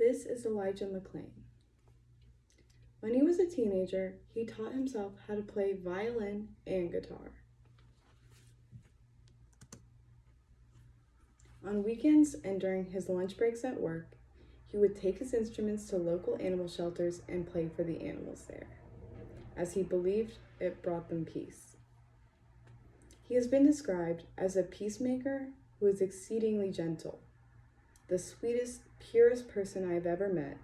This is Elijah McClain. When he was a teenager, he taught himself how to play violin and guitar. On weekends and during his lunch breaks at work, he would take his instruments to local animal shelters and play for the animals there, as he believed it brought them peace. He has been described as a peacemaker who is exceedingly gentle, the sweetest, purest person I have ever met,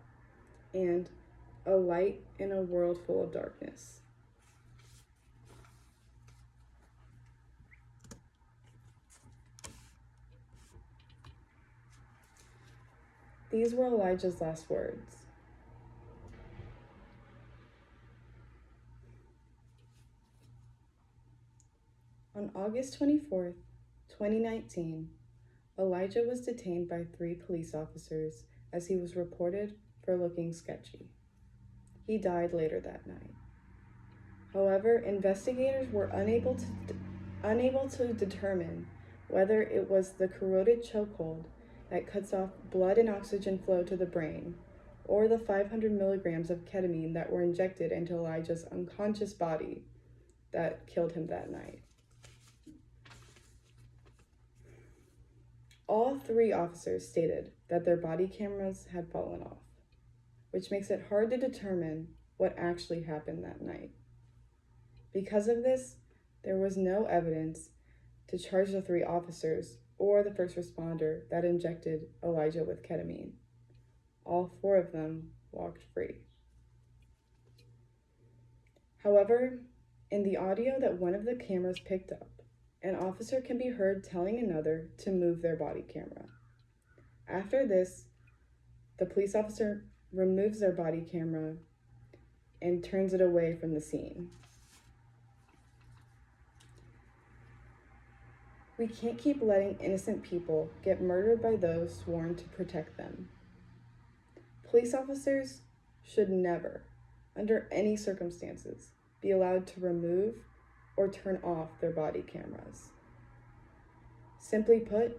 and a light in a world full of darkness. These were Elijah's last words. On August 24th, 2019, Elijah was detained by 3 police officers as he was reported for looking sketchy. He died later that night. However, investigators were unable to determine whether it was the corroded chokehold that cuts off blood and oxygen flow to the brain, or the 500 milligrams of ketamine that were injected into Elijah's unconscious body that killed him that night. All 3 officers stated that their body cameras had fallen off, which makes it hard to determine what actually happened that night. Because of this, there was no evidence to charge the 3 officers or the first responder that injected Elijah with ketamine. All 4 of them walked free. However, in the audio that one of the cameras picked up, an officer can be heard telling another to move their body camera. After this, the police officer removes their body camera and turns it away from the scene. We can't keep letting innocent people get murdered by those sworn to protect them. Police officers should never, under any circumstances, be allowed to remove or turn off their body cameras. Simply put,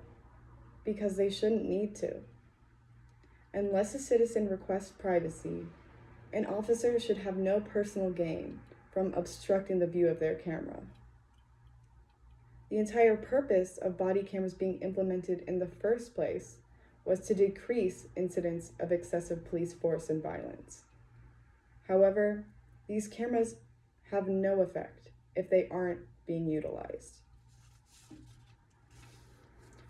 because they shouldn't need to. Unless a citizen requests privacy, an officer should have no personal gain from obstructing the view of their camera. The entire purpose of body cameras being implemented in the first place was to decrease incidents of excessive police force and violence. However, these cameras have no effect if they aren't being utilized.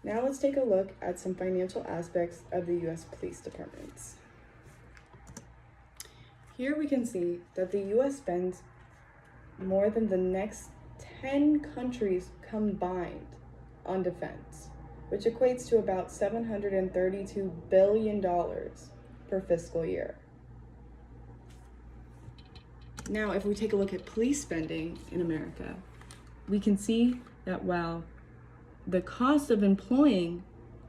Now let's take a look at some financial aspects of the U.S. police departments. Here we can see that the U.S. spends more than the next 10 countries combined on defense, which equates to about $732 billion per fiscal year. Now, if we take a look at police spending in America, we can see that while the cost of employing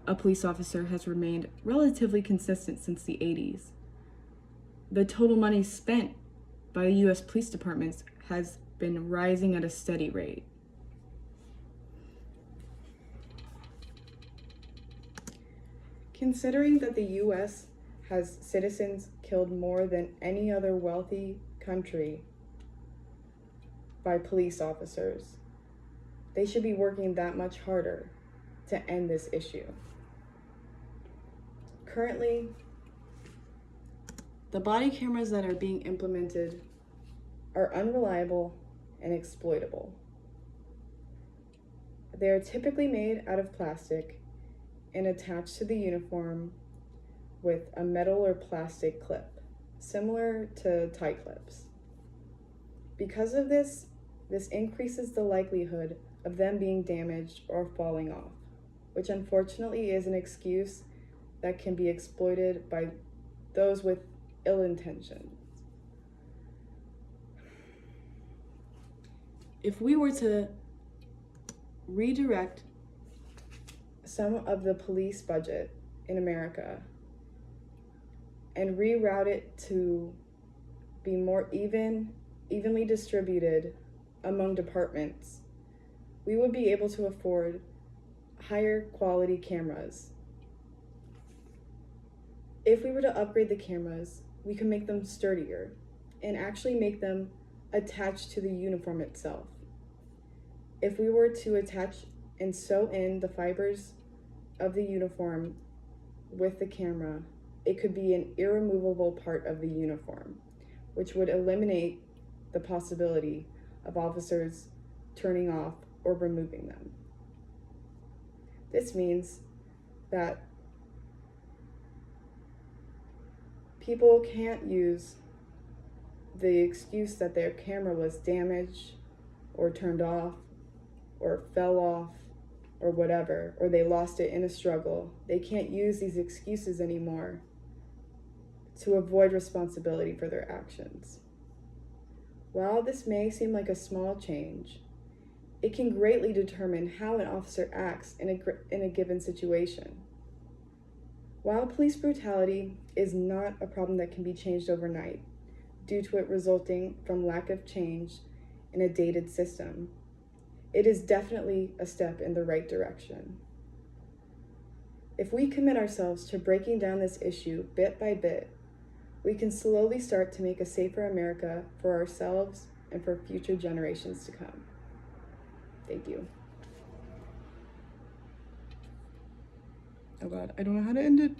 a police officer has remained relatively consistent since the 80s, the total money spent by U.S. police departments has been rising at a steady rate. Considering that the U.S. has citizens killed more than any other wealthy country by police officers, they should be working that much harder to end this issue. Currently, the body cameras that are being implemented are unreliable and exploitable. They are typically made out of plastic and attached to the uniform with a metal or plastic clip, similar to tie clips. Because of this increases the likelihood of them being damaged or falling off, which unfortunately is an excuse that can be exploited by those with ill intentions. If we were to redirect some of the police budget in America and reroute it to be more evenly distributed among departments, we would be able to afford higher quality cameras. If we were to upgrade the cameras, we could make them sturdier and actually make them attached to the uniform itself. If we were to attach and sew in the fibers of the uniform with the camera, it could be an irremovable part of the uniform, which would eliminate the possibility of officers turning off or removing them. This means that people can't use the excuse that their camera was damaged or turned off or fell off or whatever, or they lost it in a struggle. They can't use these excuses anymore to avoid responsibility for their actions. While this may seem like a small change, it can greatly determine how an officer acts in a given situation. While police brutality is not a problem that can be changed overnight, due to it resulting from lack of change in a dated system, it is definitely a step in the right direction. If we commit ourselves to breaking down this issue bit by bit, we can slowly start to make a safer America for ourselves and for future generations to come. Thank you. Oh God, I don't know how to end it.